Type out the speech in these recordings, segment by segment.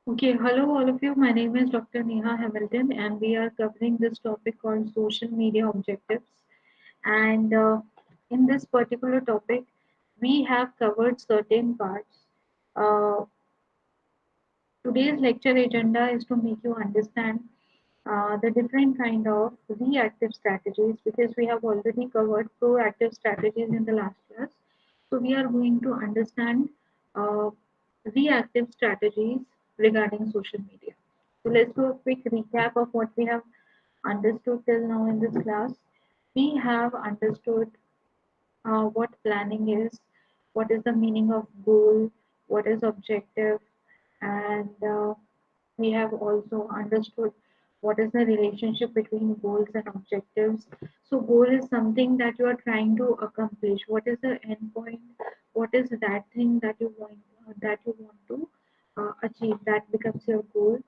Okay, hello all of you. My name is Dr. Neha Hamilton, and we are covering this topic called social media objectives. And in this particular topic, we have covered certain parts. Uh, Today's lecture agenda is to make you understand the different kind of reactive strategies because we have already covered proactive strategies in the last class. So we are going to understand uh, reactive strategies regarding social media. So let's do a quick recap of what we have understood till now in this class. We have understood what planning is, what is the meaning of goal, what is objective, and we have also understood what is the relationship between goals and objectives. So, goal is something that you are trying to accomplish. What is the end point? What is that thing that you want to achieve? That becomes your goal.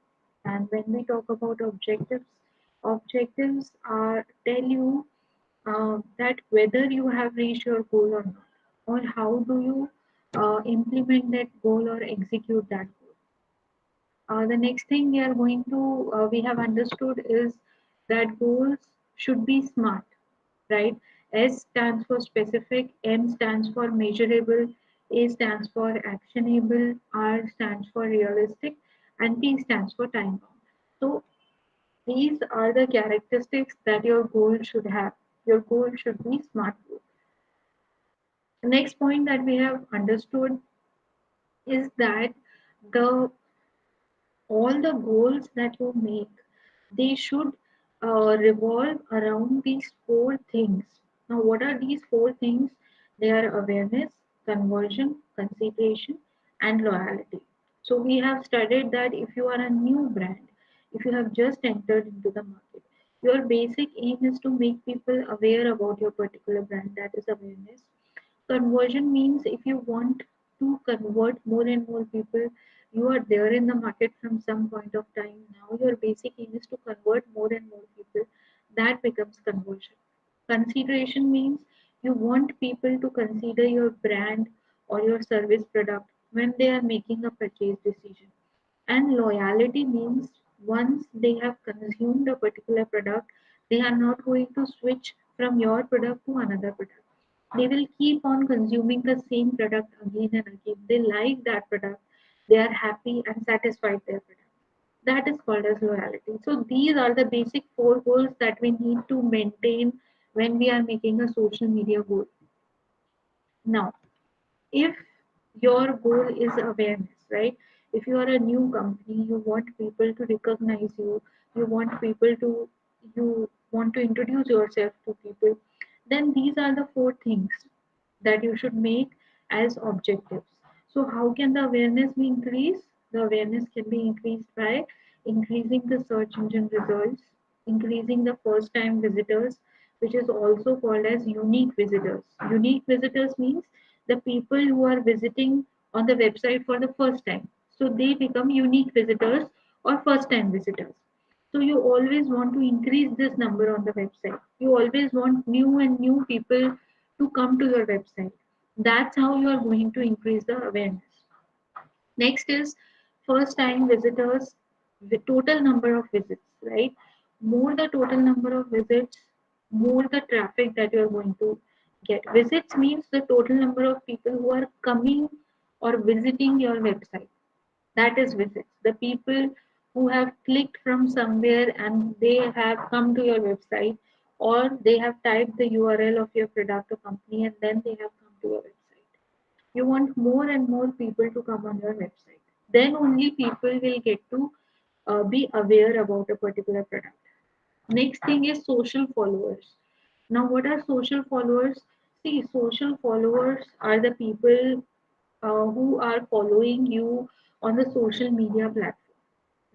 And when we talk about objectives, objectives are tell you that whether you have reached your goal or not, or how do you implement that goal or execute that goal. The next thing we have understood is that goals should be smart, right? S stands for specific, M stands for measurable, A stands for actionable, R stands for realistic, and T stands for time bound. So these are the characteristics that your goal should have. Your goal should be smart goal. The next point that we have understood is that the all the goals that you make, they should revolve around these four things. Now, what are these four things? They are awareness, conversion, consideration, and loyalty. So we have studied that if you are a new brand, if you have just entered into the market, your basic aim is to make people aware about your particular brand. That is awareness. Conversion means if you want to convert more and more people, you are there in the market from some point of time. Now your basic aim is to convert more and more people. That becomes conversion. Consideration means you want people to consider your brand or your service product when they are making a purchase decision. And loyalty means once they have consumed a particular product, they are not going to switch from your product to another product. They will keep on consuming the same product again and again. They like that product. They are happy and satisfied their product. That is called as loyalty. So these are the basic four goals that we need to maintain when we are making a social media goal. Now, if your goal is awareness, right? If you are a new company, you want people to recognize you, you want people to you want to introduce yourself to people, then these are the four things that you should make as objectives. So how can the awareness be increased? The awareness can be increased by increasing the search engine results, increasing the first time visitors, which is also called as unique visitors. Unique visitors means the people who are visiting on the website for the first time. So they become unique visitors or first time visitors. So you always want to increase this number on the website. You always want new and new people to come to your website. That's how you are going to increase the awareness. Next is first time visitors, the total number of visits, right? More the total number of visits, more the traffic that you are going to get. Visits means the total number of people who are coming or visiting your website. That is visits. The people who have clicked from somewhere and they have come to your website, or they have typed the URL of your product or company and then they have come to your website. You want more and more people to come on your website. Then only people will get to be aware about a particular product. Next thing is social followers. Now, what are social followers? See, social followers are the people who are following you on the social media platform,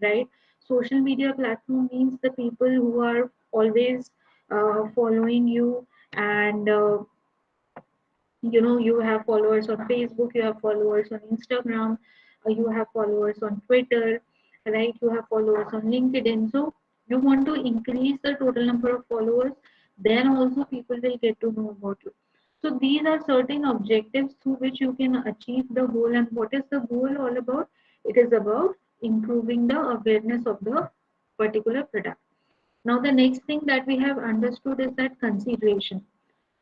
right? Social media platform means the people who are always following you, and you have followers on Facebook, you have followers on Instagram, you have followers on Twitter, right? You have followers on LinkedIn. So you want to increase the total number of followers, then also people will get to know about you. So these are certain objectives through which you can achieve the goal. And what is the goal all about? It is about improving the awareness of the particular product. Now, the next thing that we have understood is that consideration.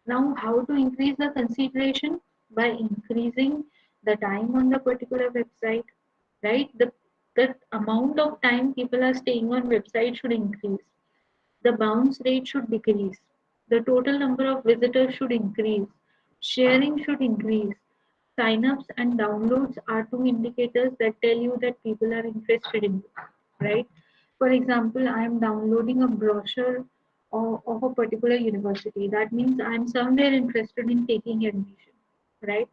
Now, how to increase the consideration? By increasing the time on the particular website, right? The amount of time people are staying on website should increase. The bounce rate should decrease. The total number of visitors should increase. Sharing should increase. Signups and downloads are two indicators that tell you that people are interested in you, right? For example, I am downloading a brochure of a particular university. That means I am somewhere interested in taking admission, right?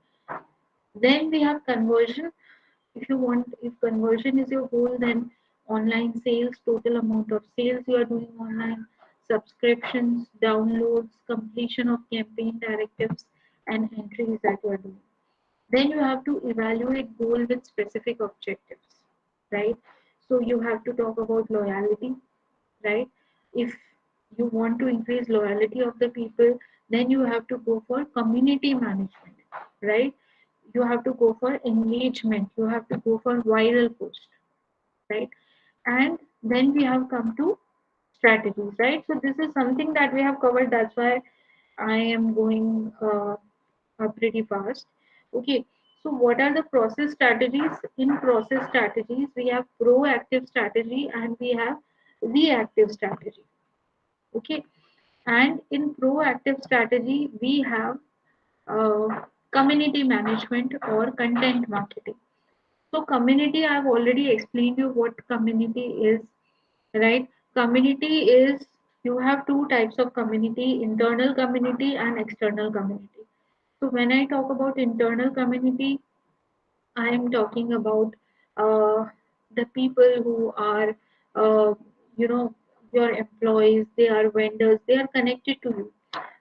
Then we have conversion. If you want, if conversion is your goal, then online sales, total amount of sales you are doing online, subscriptions, downloads, completion of campaign directives, and entries that you are doing. Then you have to evaluate goal with specific objectives, right? So you have to talk about loyalty, right? If you want to increase loyalty of the people, then you have to go for community management, right? You have to go for engagement, you have to go for viral post, right? And then we have come to strategies, right? So this is something that we have covered, that's why I am going pretty fast. Okay, so what are the process strategies? In process strategies, we have proactive strategy and we have reactive strategy. Okay, and in proactive strategy, we have community management or content marketing. So community, I've already explained you what community is, right? Community is, you have two types of community, internal community and external community. So when I talk about internal community, I am talking about the people who are, uh, you know, your employees, they are vendors, they are connected to you,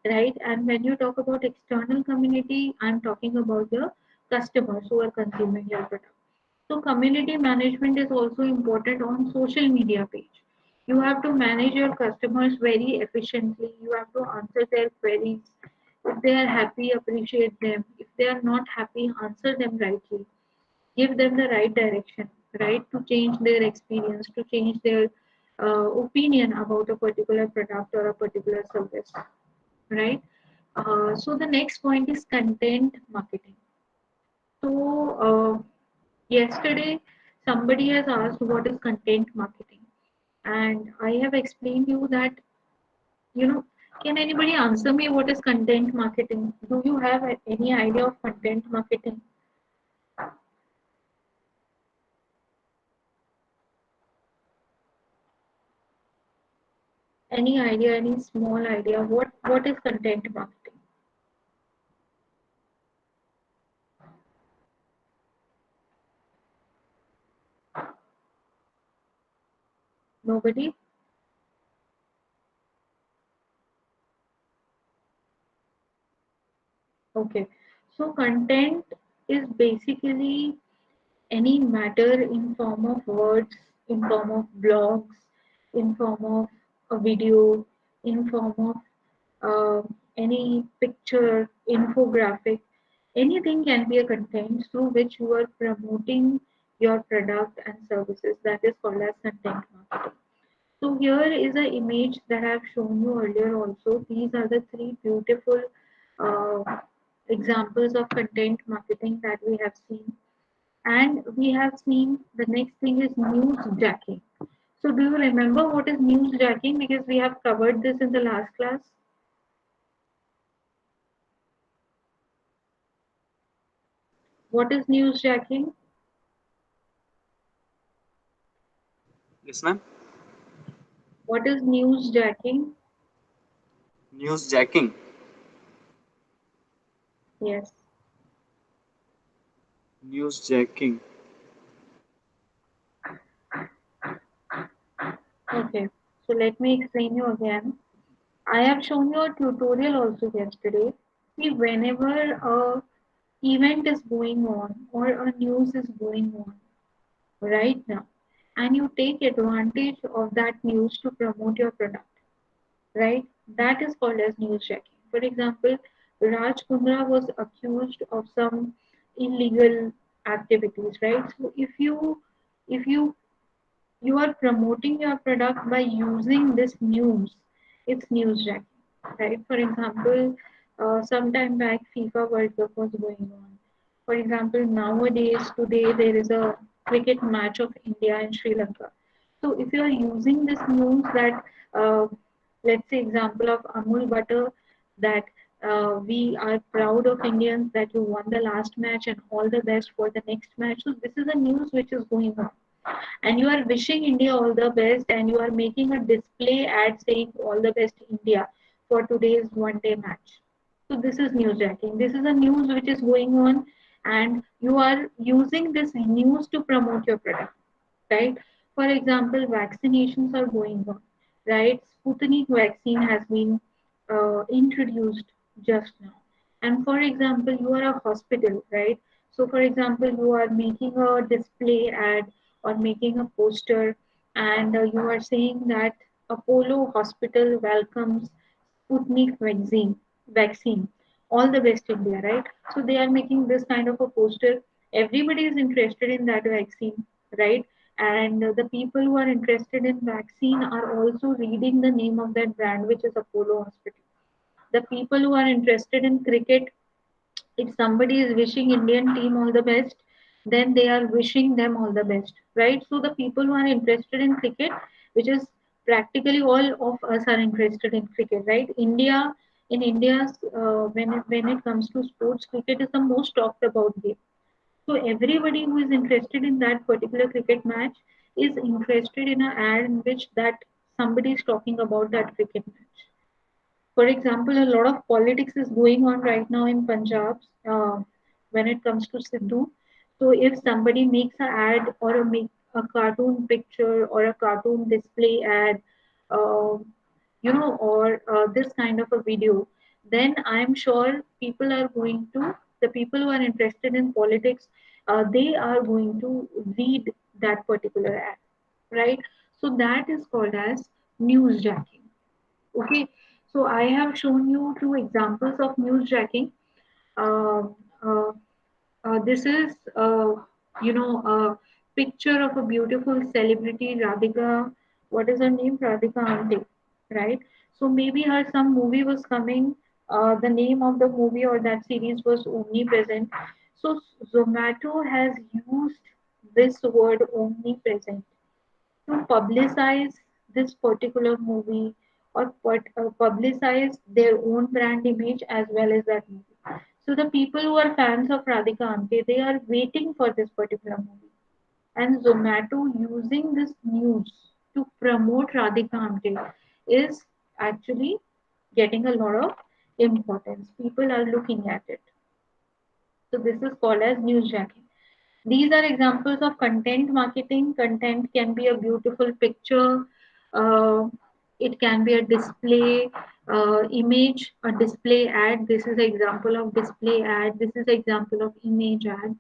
right? And when you talk about external community, I'm talking about the customers who are consuming your product. So community management is also important on social media page. You have to manage your customers very efficiently. You have to answer their queries. If they are happy, appreciate them. If they are not happy, answer them rightly. Give them the right direction, right? To change their experience, to change their opinion about a particular product or a particular service, right? So the next point is content marketing. So yesterday, somebody has asked what is content marketing, and I have explained you that, you know, can anybody answer me what is content marketing? Do you have any idea of content marketing? Any idea, any small idea? What is content marketing? Nobody? Okay. So content is basically any matter in form of words, in form of blogs, in form of a video, in form of any picture, infographic, anything can be a content through which you are promoting your product and services. That is called as content marketing. So here is an image that I've shown you earlier also. These are the three beautiful uh, examples of content marketing that we have seen. And we have seen the next thing is news jacking. So do you remember what is news jacking? Because we have covered this in the last class. What is news jacking? Yes, ma'am. What is news jacking? News jacking. Yes. News jacking. Okay. So let me explain you again. I have shown you a tutorial also yesterday. See, whenever a event is going on or a news is going on right now, and you take advantage of that news to promote your product, right? That is called as news checking. For example, Raj Kundra was accused of some illegal activities, right? So if you If you are promoting your product by using this news, it's news jacking, right? For example, sometime back FIFA World Cup was going on. For example, nowadays, today there is a cricket match of India and Sri Lanka. So if you are using this news that, uh, let's say example of Amul butter, that we are proud of Indians that you won the last match and all the best for the next match. So this is a news which is going on, and you are wishing India all the best, and you are making a display ad saying all the best India for today's one day match. So this is news jacking. This is a news which is going on, and you are using this news to promote your product, right? For example, vaccinations are going on, right? Sputnik vaccine has been introduced just now. And for example, you are a hospital, right? So, for example, you are making a display ad or making a poster, and you are saying that Apollo Hospital welcomes Sputnik vaccine. All the best, India, right? So they are making this kind of a poster. Everybody is interested in that vaccine, right? And the people who are interested in vaccine are also reading the name of that brand, which is Apollo Hospital. The people who are interested in cricket, if somebody is wishing Indian team all the best, then they are wishing them all the best, right? So the people who are interested in cricket, which is practically all of us are interested in cricket, right? In India's when it comes to sports, cricket is the most talked about game. So everybody who is interested in that particular cricket match is interested in an ad in which that somebody is talking about that cricket match. For example, a lot of politics is going on right now in Punjab when it comes to Sidhu. So if somebody makes an ad or make a cartoon picture or a cartoon display ad, uh, or this kind of a video, then I'm sure the people who are interested in politics, they are going to read that particular ad, right? So that is called as newsjacking. Okay, so I have shown you two examples of newsjacking. Um uh, this is, a picture of a beautiful celebrity, Radhika. What is her name? Radhika Ante, right? So maybe her some movie was coming. The name of the movie or that series was Omnipresent. So Zomato has used this word omnipresent to publicize this particular movie or publicize their own brand image as well as that movie. So the people who are fans of Radhika Apte, they are waiting for this particular movie. And Zomato using this news to promote Radhika Apte is actually getting a lot of importance. People are looking at it. So this is called as newsjacking. These are examples of content marketing. Content can be a beautiful picture, uh, it can be a display image, a display ad. This is an example of display ad. This is an example of image ad,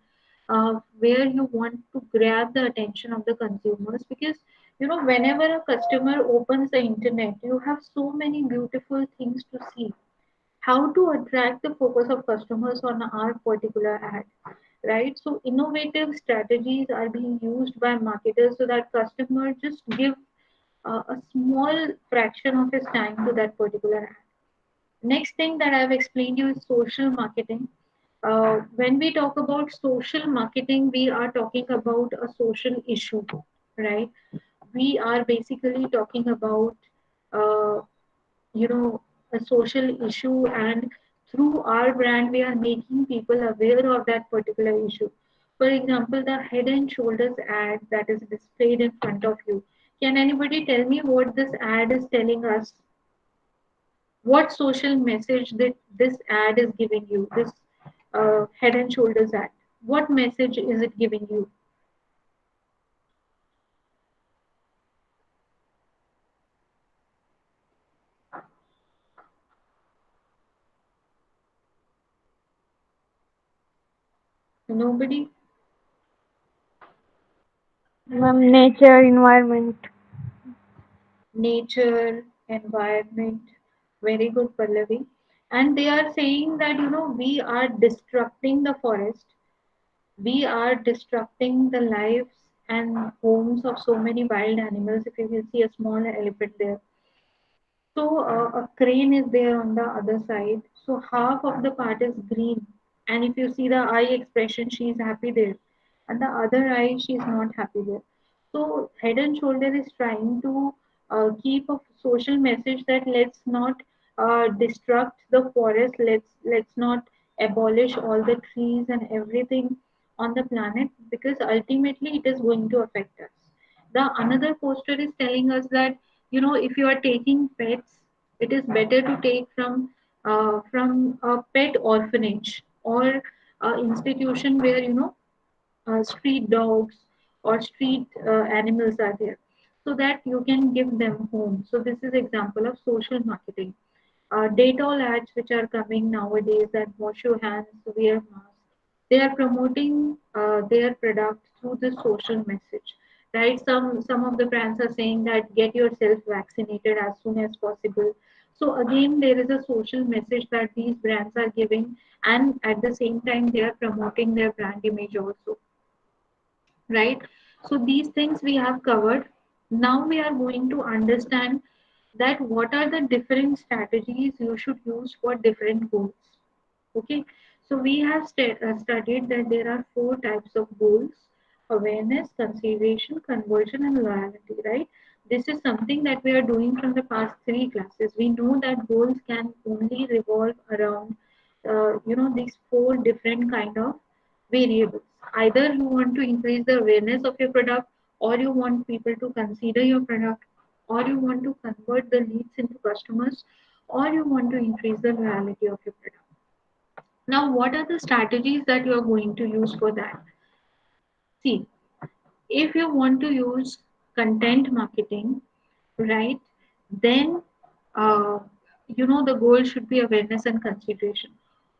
where you want to grab the attention of the consumers, because whenever a customer opens the internet, you have so many beautiful things to see. How to attract the focus of customers on our particular ad, right? So innovative strategies are being used by marketers so that customer just give a small fraction of his time to that particular ad. Next thing that I've explained you is social marketing. When we talk about social marketing, we are talking about a social issue, right? We are basically talking about uh, you know a social issue, and through our brand we are making people aware of that particular issue. For example, the Head and Shoulders ad that is displayed in front of you, can anybody tell me what this ad is telling us? What social message that this ad is giving you, this Head and Shoulders ad? What message is it giving you? Nobody? Nature, environment. Nature, environment. Very good, Pallavi. And they are saying that, we are destructing the forest, we are destructing the lives, and homes of so many wild animals. If you will see a small elephant there, so a crane is there on the other side. So half of the part is green, and if you see the eye expression, she is happy there, and the other eye she is not happy there. So Head and Shoulder is trying to keep a social message that let's not destruct the forest, let's not abolish all the trees and everything on the planet, because ultimately it is going to affect us. The another poster is telling us that, you know, if you are taking pets, it is better to take from a pet orphanage or a institution where, you know, street dogs or street animals are there, so that you can give them home. So this is example of social marketing. Dettol ads which are coming nowadays, that wash your hands, wear mask. They are promoting their product through the social message, right? Some of the brands are saying that get yourself vaccinated as soon as possible. So again, there is a social message that these brands are giving, and at the same time, they are promoting their brand image also, right? So these things we have covered. Now we are going to understand that what are the different strategies you should use for different goals. Okay, so we have studied that there are four types of goals: awareness, consideration, conversion, and loyalty, right? This is something that we are doing from the past three classes. We know that goals can only revolve around, these four different kind of variables. Either you want to increase the awareness of your product, or you want people to consider your product, or you want to convert the leads into customers, or you want to increase the loyalty of your product. Now, what are the strategies that you are going to use for that? See, if you want to use content marketing, right, then uh, the goal should be awareness and consideration.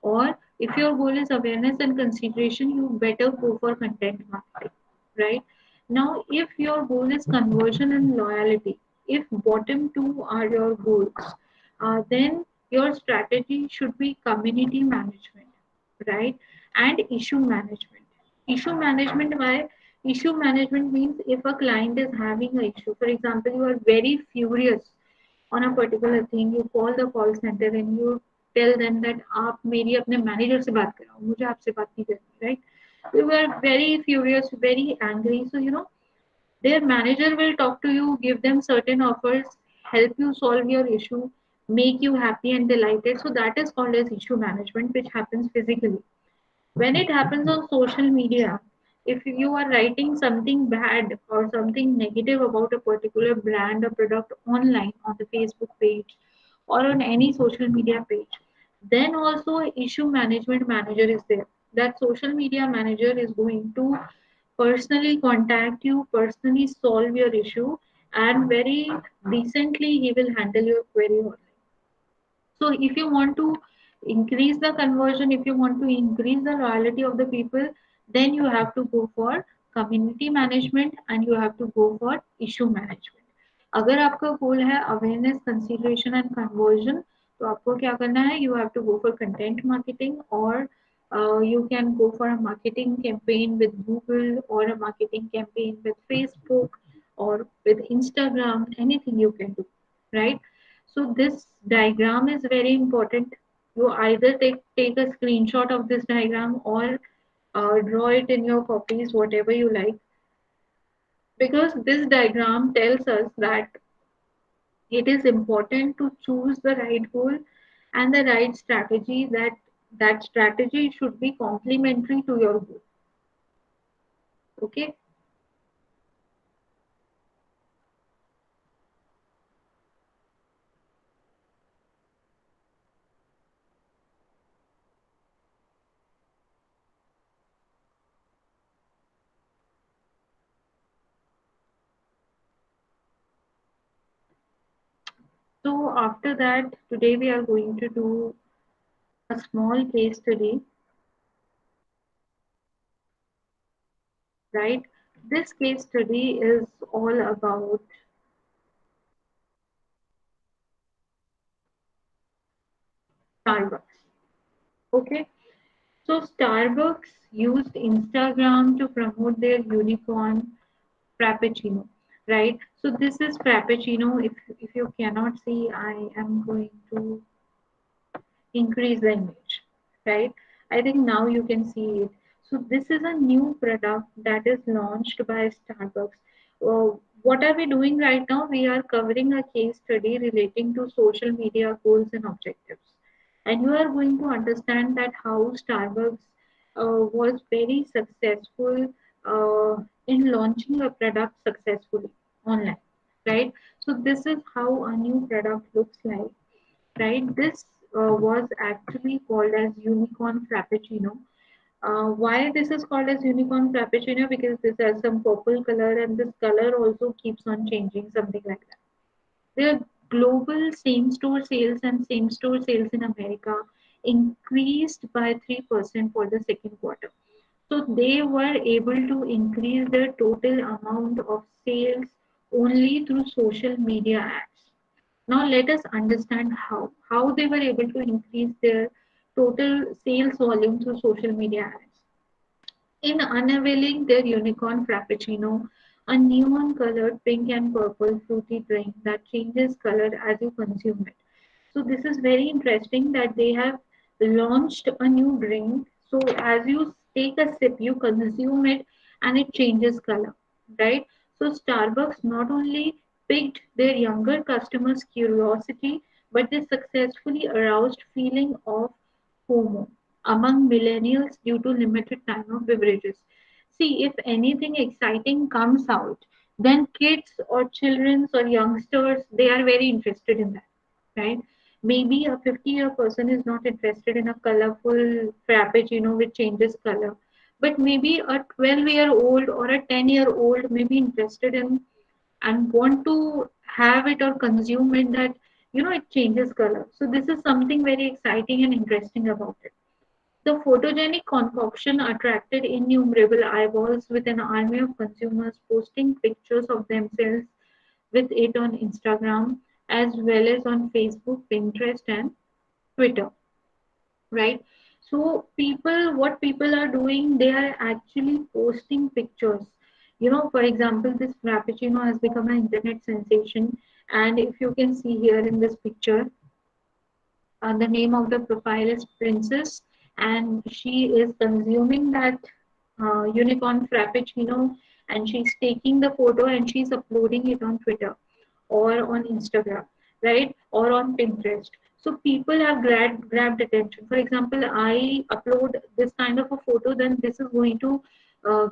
Or if your goal is awareness and consideration, you better go for content marketing, right? Now, if your goal is conversion and loyalty, if bottom two are your goals, then your strategy should be community management, right? And issue management. Issue management, why? Issue management means if a client is having an issue, for example, you are very furious on a particular thing, you call the call center and you tell them that आप मेरी अपने manager से बात कराओ, मुझे आपसे बात नहीं करनी, right? You were very furious, very angry. So, their manager will talk to you, give them certain offers, help you solve your issue, make you happy and delighted. So that is called as issue management, which happens physically. When it happens on social media, if you are writing something bad or something negative about a particular brand or product online on the Facebook page or on any social media page, then also issue management manager is there. That social media manager is going to personally contact you, personally solve your issue, and very decently he will handle your query online. So if you want to increase the conversion, if you want to increase the loyalty of the people, then you have to go for community management and you have to go for issue management. अगर आपका गोल है awareness, consideration and conversion, तो आपको क्या करना है? You have to go for content marketing, और you can go for a marketing campaign with Google, or a marketing campaign with Facebook, or with Instagram, anything you can do, right? So this diagram is very important. You either take a screenshot of this diagram, or draw it in your copies, whatever you like, because this diagram tells us that it is important to choose the right goal and the right strategy. That strategy should be complementary to your goal. Okay. So after that, today we are going to do a small case study, right? This case study is all about Starbucks. Okay, so Starbucks used Instagram to promote their unicorn. Frappuccino, right? So this is Frappuccino. If you cannot see, I am going to increase the image, right? I think now you can see it. So this is a new product that is launched by Starbucks. What are we doing right now? We are covering a case study relating to social media goals and objectives. And you are going to understand that how Starbucks was very successful in launching a product successfully online, right? So this is how a new product looks like, right? This was actually called as Unicorn Frappuccino. Why this is called as Unicorn Frappuccino? Because this has some purple color, and this color also keeps on changing, something like that. The global same-store sales and same-store sales in America increased by 3% for the second quarter. So they were able to increase their total amount of sales only through social media ads. Now let us understand how they were able to increase their total sales volume through social media ads. In unveiling their unicorn frappuccino, a neon colored pink and purple fruity drink that changes color as you consume it. So this is very interesting that they have launched a new drink. So as you take a sip, you consume it and it changes color, right? So Starbucks not only piqued their younger customers' curiosity, but they successfully aroused feeling of FOMO among millennials due to limited time of beverages. See, if anything exciting comes out, then kids or children or youngsters, they are very interested in that, right? Maybe a 50-year person is not interested in a colorful frappuccino which changes color, but maybe a 12-year-old or a 10-year-old may be interested in and want to have it or consume it that it changes color. So this is something very exciting and interesting about it. The photogenic concoction attracted innumerable eyeballs with an army of consumers posting pictures of themselves with it on Instagram as well as on Facebook, Pinterest, and Twitter, right? So what people are doing, they are actually posting pictures. For example, this Frappuccino has become an internet sensation, and if you can see here in this picture, the name of the profile is Princess, and she is consuming that unicorn frappuccino, and she's taking the photo and she's uploading it on Twitter or on Instagram, right? Or on Pinterest. So people have grabbed attention. For example, I upload this kind of a photo, then this is going to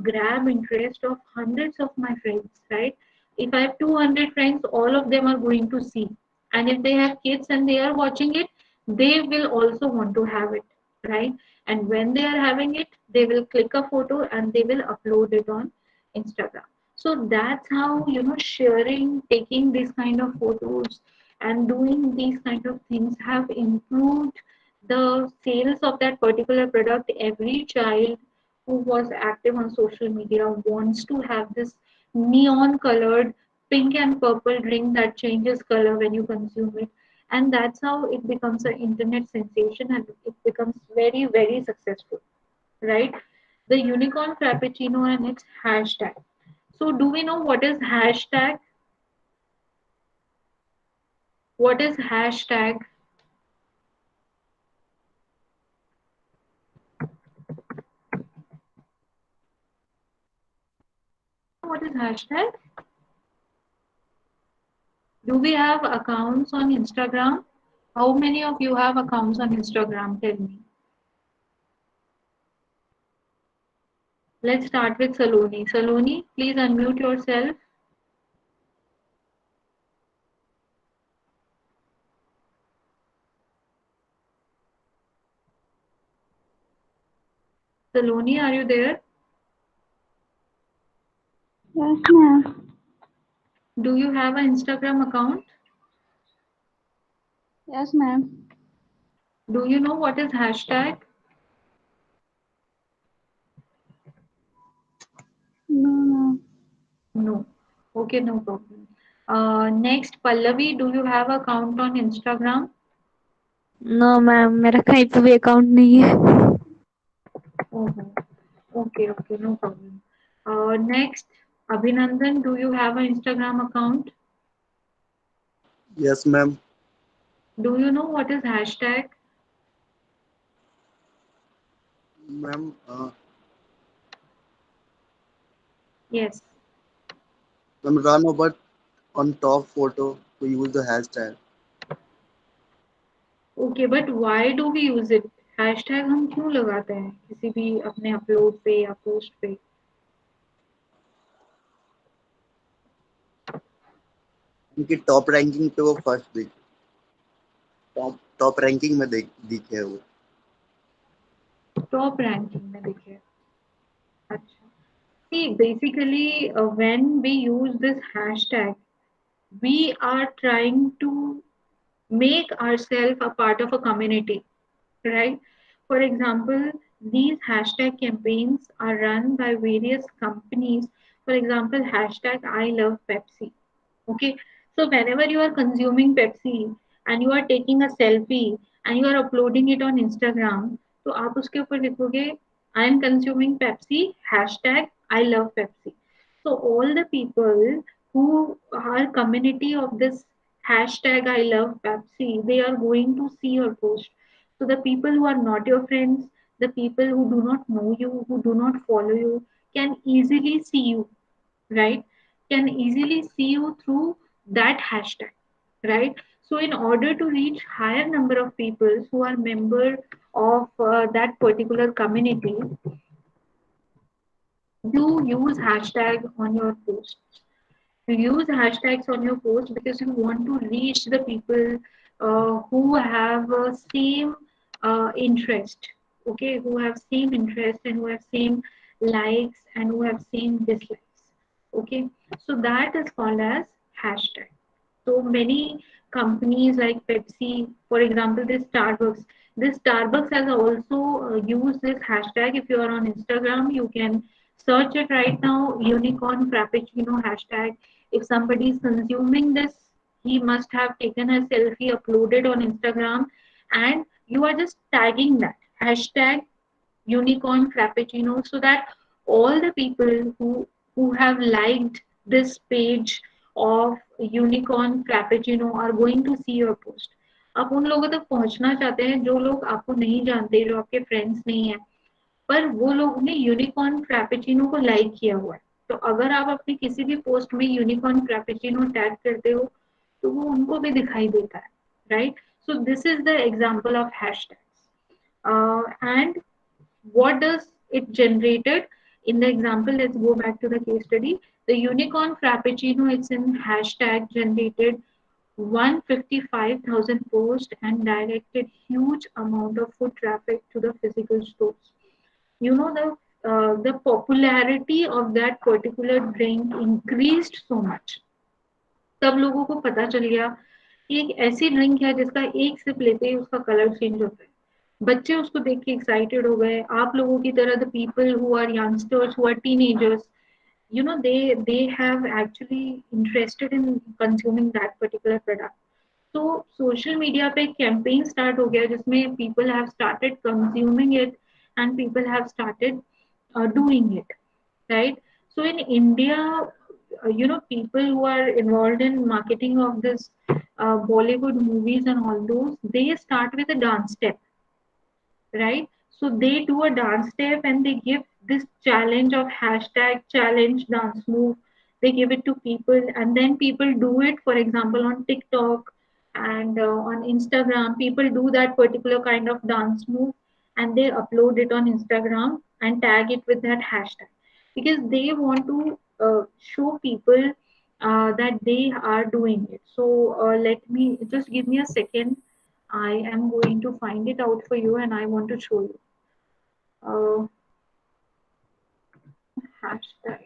grab interest of hundreds of my friends, right? If I have 200 friends, all of them are going to see. And if they have kids and they are watching it, they will also want to have it, right? And when they are having it, they will click a photo and they will upload it on Instagram. So that's how, sharing, taking these kind of photos and doing these kind of things have improved the sales of that particular product. Every child who was active on social media wants to have this neon colored pink and purple drink that changes color when you consume it. And that's how it becomes an internet sensation and it becomes very, very successful, right? The unicorn frappuccino and its hashtag. So, do we know what is hashtag? What is hashtag? What is hashtag? Do we have accounts on Instagram? How many of you have accounts on Instagram? Tell me. Let's start with Saloni. Saloni, please unmute yourself. Saloni, are you there? Yes, ma'am. Do you have an Instagram account? Yes, ma'am. Do you know what is hashtag? No, ma'am. No. Okay, no problem. Next, Pallavi, do you have account on Instagram? No ma'am मेरा कहीं पे भी account नहीं है. Oh, okay, okay, no problem. Next, Abhinandan, do you have an Instagram account? Yes, ma'am. Do you know what is hashtag? Ma'am, Yes. ma'am, run over on top photo to use the hashtag. Okay but why do we use it? Hashtag हम क्यों लगाते हैं किसी भी अपने upload पे या post पे? उनकी टॉप रैंकिंग पे वो फर्स्ट दिख टॉप टॉप रैंकिंग में दिखे वो। टॉप रैंकिंग में दिखे? अच्छा। See, basically, when we use this hashtag, we are trying to make ourselves a part of a community, right? For example, these hashtag campaigns are run by various companies. For example, hashtag I love Pepsi. Okay, so whenever you are consuming Pepsi and you are taking a selfie and you are uploading it on Instagram, तो आप उसके ऊपर लिखोगे I am consuming Pepsi hashtag I love Pepsi. So all the people who are community of this hashtag I love Pepsi, they are going to see your post. So the people who are not your friends, the people who do not know you, who do not follow you, can easily see you, right? Can easily see you through that hashtag, right? So in order to reach higher number of people who are member of that particular community, you use hashtag on your posts. You use hashtags on your post because you want to reach the people who have same interest, okay, who have same interest and who have same likes and who have same dislikes, okay. So that is called as hashtag. So many companies like Pepsi, for example, this Starbucks has also used this hashtag. If you are on Instagram, you can search it right now, unicorn frappuccino hashtag. If somebody is consuming this, he must have taken a selfie, uploaded on Instagram, and you are just tagging that hashtag unicorn frappuccino so that all the people who have liked this page of unicorn frappuccino are going to see your post. आप उन लोगों तक पहुंचना चाहते हैं जो लोग आपको नहीं जानते, जो आपके फ्रेंड्स नहीं है, पर वो लोग ने यूनिकॉर्न फ्रैपेचिनो को लाइक किया हुआ है। तो अगर आप अपनी किसी भी पोस्ट में यूनिकॉर्न फ्रैपेचिनो टैग करते हो तो वो उनको भी दिखाई देता है, right? So this is the example of hashtags and what does it generated in the example. Let's go back to the case study. The unicorn frappuccino, it's in hashtag, generated 155,000 posts and directed huge amount of foot traffic to the physical stores. You know, the popularity of that particular drink increased so much. सब लोगों को पता चल गया कि एक ऐसी drink है जिसका एक सिप लेते ही उसका कलर चेंज होता है। बच्चे उसको देख के एक्साइटेड हो गए। आप लोगों की तरह the people who are youngsters, who are teenagers, you know, they have actually interested in consuming that particular product. So social media पे campaign start हो गया जिसमें people have started consuming it and people have started doing it, right? So in India, you know, people who are involved in marketing of this Bollywood movies and all those, they start with a dance step, right? So they do a dance step and they give this challenge of hashtag challenge dance move. They give it to people and then people do it. For example, on TikTok and on Instagram, people do that particular kind of dance move and they upload it on Instagram and tag it with that hashtag because they want to show people that they are doing it. So let me just give me a second. I am going to find it out for you and I want to show you. Hashtag.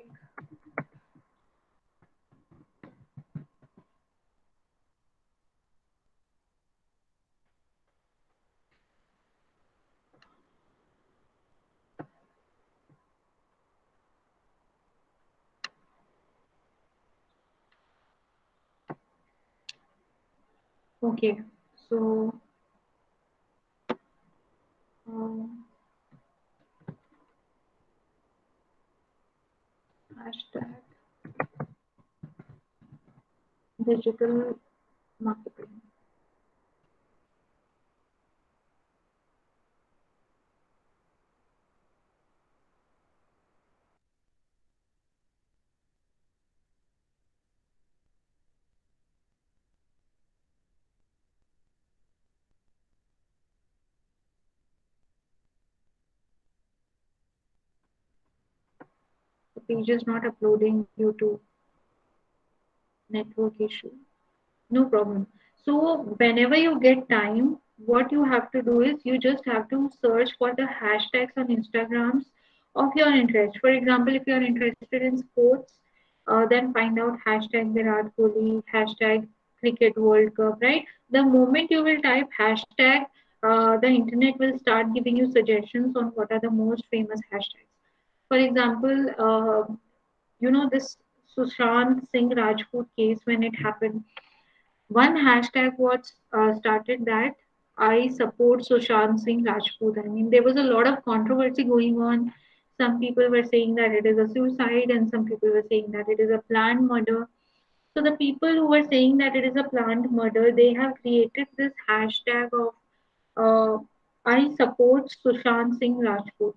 Okay, so um, hashtag. digital marketing. The page is not uploading due to network issue. No problem. So whenever you get time, what you have to do is you just have to search for the hashtags on Instagrams of your interest. For example, if you are interested in sports, then find out hashtag Virat Kohli, hashtag Cricket World Cup, right? The moment you will type hashtag, the internet will start giving you suggestions on what are the most famous hashtags. For example, this Sushant Singh Rajput case when it happened, one hashtag was started that I support Sushant Singh Rajput. I mean, there was a lot of controversy going on. Some people were saying that it is a suicide, and some people were saying that it is a planned murder. So the people who were saying that it is a planned murder, they have created this hashtag of I support Sushant Singh Rajput.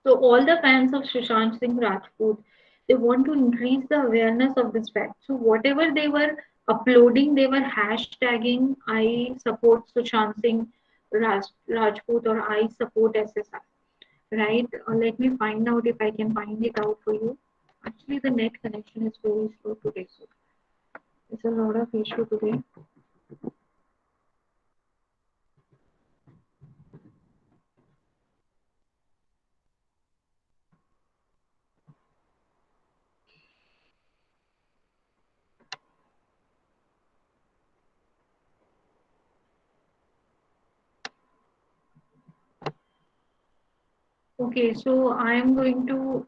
So all the fans of Sushant Singh Rajput, they want to increase the awareness of this fact. So whatever they were uploading, they were hashtagging I support Sushant Singh Rajput or I support SSR. Right? Let me find out if I can find it out for you. Actually, the net connection is very slow today, so it's a lot of issue today. Okay, so I am going to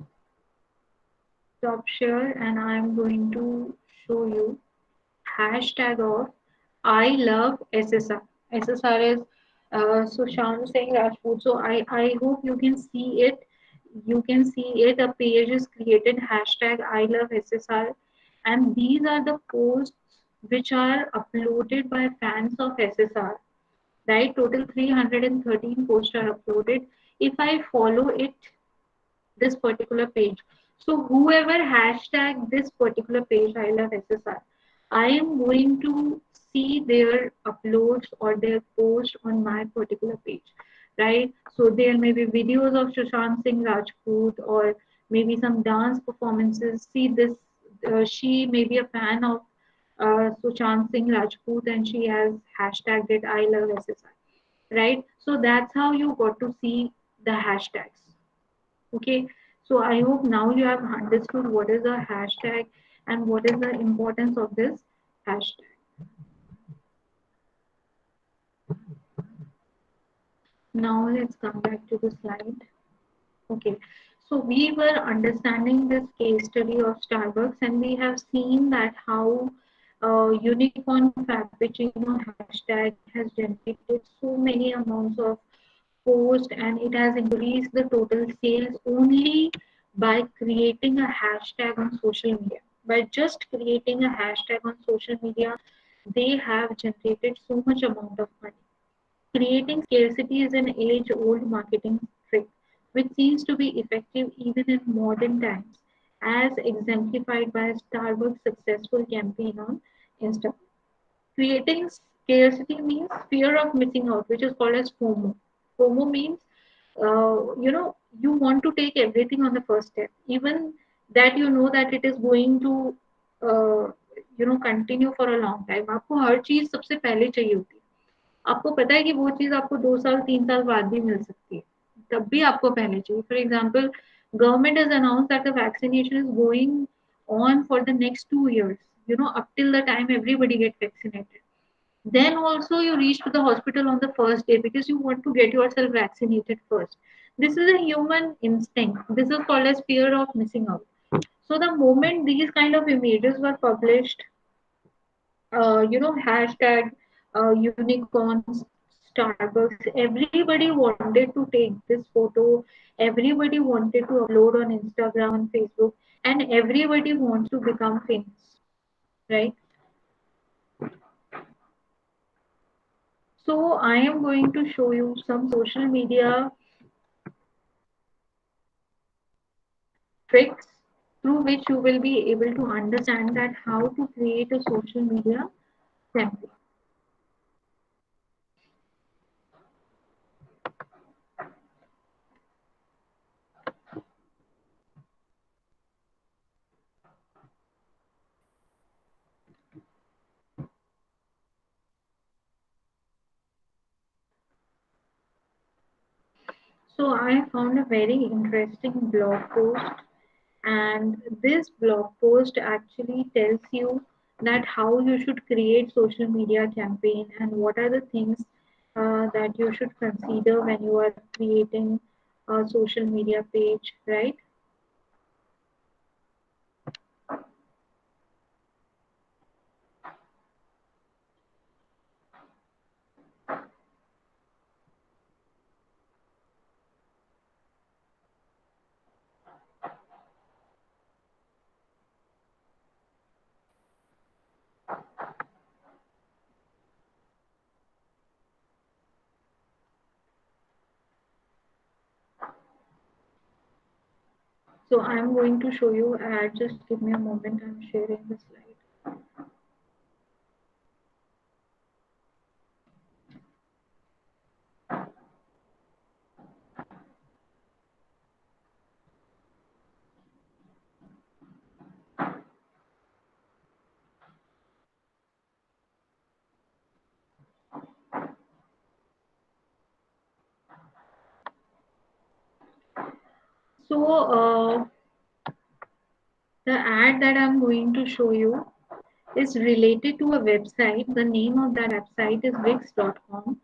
stop share and I am going to show you hashtag of I love SSR. SSR is Sushant Singh Rajput. So I hope you can see it. You can see it. A page is created hashtag I love SSR, and these are the posts which are uploaded by fans of SSR. Right, total 313 posts are uploaded. If I follow it, this particular page. So whoever hashtag this particular page, I love SSR, I am going to see their uploads or their post on my particular page, right? So there may be videos of Sushant Singh Rajput or maybe some dance performances. See this, she may be a fan of Sushant Singh Rajput and she has hashtagged it I love SSR, right? So that's how you got to see the hashtags. Okay, so I hope now you have understood what is a hashtag and what is the importance of this hashtag. Now let's come back to the slide. Okay, so we were understanding this case study of Starbucks and we have seen that how unicorn frappuccino hashtag has generated so many amounts of post and it has increased the total sales only by creating a hashtag on social media. By just creating a hashtag on social media, they have generated so much amount of money. Creating scarcity is an age old marketing trick, which seems to be effective even in modern times, as exemplified by Starbucks' successful campaign on Instagram. Creating scarcity means fear of missing out, which is called as FOMO. FOMO means, you want to take everything on the first step, even that you know that it is going to, continue for a long time. आपको हर चीज सबसे पहले चाहिए होती है. आपको पता है कि वो चीज आपको 2 साल 3 साल बाद भी मिल सकती है, तब भी आपको पहले चाहिए. For example, government has announced that the vaccination is going on for the next 2 years, up till the time everybody gets vaccinated. Then also you reach to the hospital on the first day because you want to get yourself vaccinated first. This is a human instinct. This is called as fear of missing out. So the moment these kind of images were published, hashtag unicorns, Starbucks, everybody wanted to take this photo, everybody wanted to upload on Instagram and Facebook, and everybody wants to become famous, right? So I am going to show you some social media tricks through which you will be able to understand that how to create a social media template. So I found a very interesting blog post, and this blog post actually tells you that how you should create social media campaign and what are the things that you should consider when you are creating a social media page, right? So I'm going to show you ad. Just give me a moment. I'm sharing the slide. So the ad that I'm going to show you is related to a website. The name of that website is Wix.com.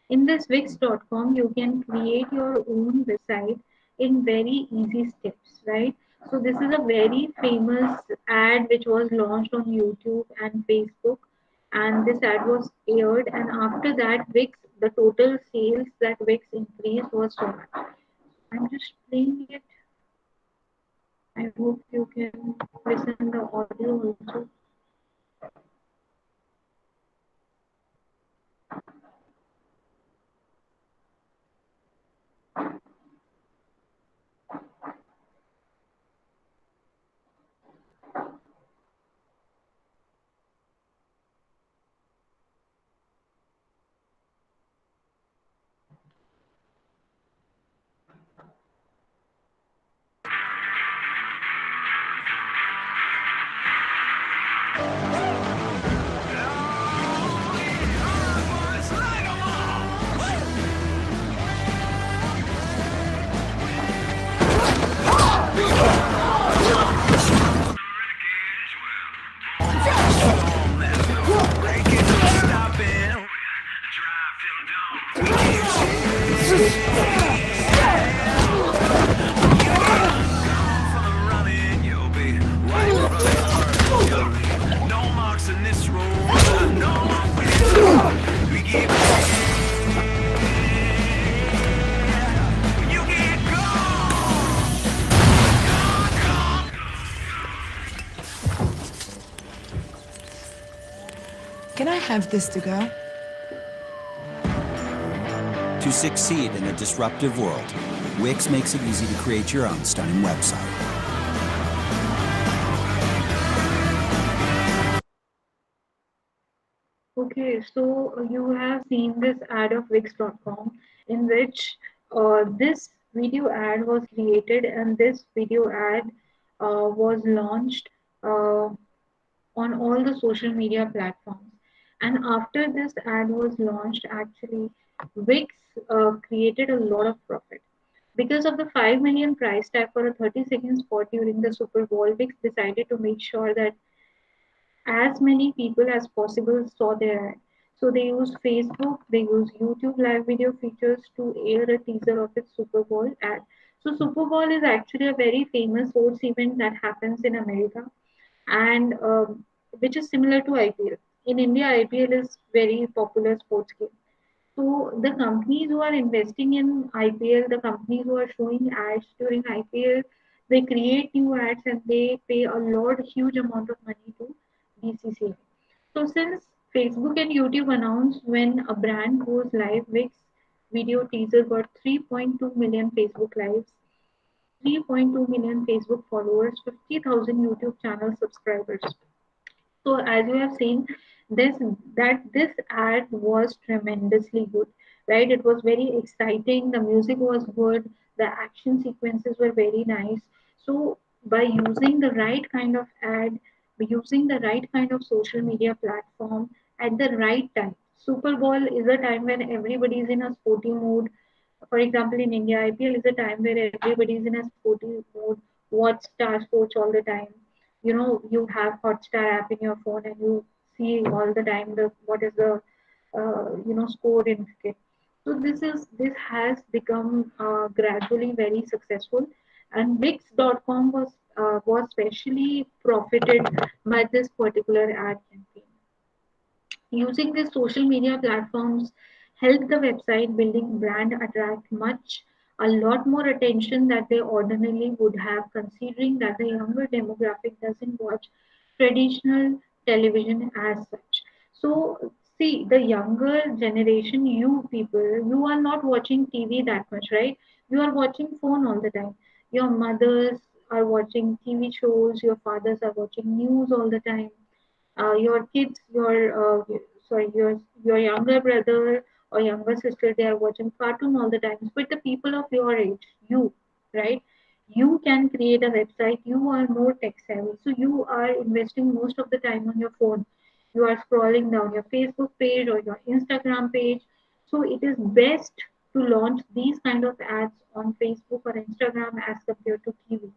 In this Wix.com, you can create your own website in very easy steps, right? So this is a very famous ad which was launched on YouTube and Facebook, and this ad was aired. And after that, Wix, the total sales that Wix increased was so much. I'm just playing it. I hope you can listen the audio also. Can I have this to go? To succeed in a disruptive world, Wix makes it easy to create your own stunning website. Okay, so you have seen this ad of Wix.com in which this video ad was created, and this video ad was launched on all the social media platforms. And after this ad was launched, actually, Wix created a lot of profit. Because of the 5 million price tag for a 30-second spot during the Super Bowl, Wix decided to make sure that as many people as possible saw their ad. So they used Facebook, they used YouTube live video features to air a teaser of its Super Bowl ad. So Super Bowl is actually a very famous sports event that happens in America, and which is similar to IPL. In India, IPL is very popular sports game. So the companies who are investing in IPL, the companies who are showing ads during IPL, they create new ads and they pay a lot, huge amount of money to BCCI. So since Facebook and YouTube announced when a brand goes live. Wix video teaser got 3.2 million Facebook lives, 3.2 million Facebook followers, 50,000 YouTube channel subscribers. So as you have seen, this ad was tremendously good, right? It was very exciting. The music was good. The action sequences were very nice. So by using the right kind of ad, by using the right kind of social media platform at the right time. Super Bowl is a time when everybody is in a sporty mood. For example, in India, IPL is a time where everybody is in a sporty mood, watch Star Sports all the time. You know, you have Hotstar app in your phone and you see all the time the what is the score in cricket. So this has become gradually very successful, and Wix.com was specially profited by this particular ad campaign. Using these social media platforms help the website building brand attract a lot more attention that they ordinarily would have, considering that the younger demographic doesn't watch traditional television as such. So see, the younger generation, you people, you are not watching TV that much, right? You are watching phone all the time. Your mothers are watching TV shows, your fathers are watching news all the time. Your kids, your younger brother or younger sister, they are watching cartoon all the time. But the people of your age, you, right? You can create a website. You are more tech savvy, so you are investing most of the time on your phone. You are scrolling down your Facebook page or your Instagram page. So it is best to launch these kind of ads on Facebook or Instagram as compared to TV,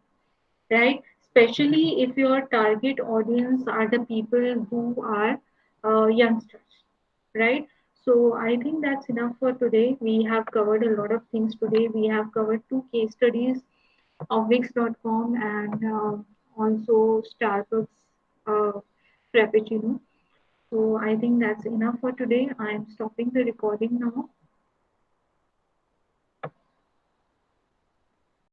right? Especially if your target audience are the people who are youngsters, right? So I think that's enough for today. We have covered a lot of things today. We have covered two case studies of Wix.com and also Starbucks uh, Frappuccino. So I think that's enough for today. I'm stopping the recording now.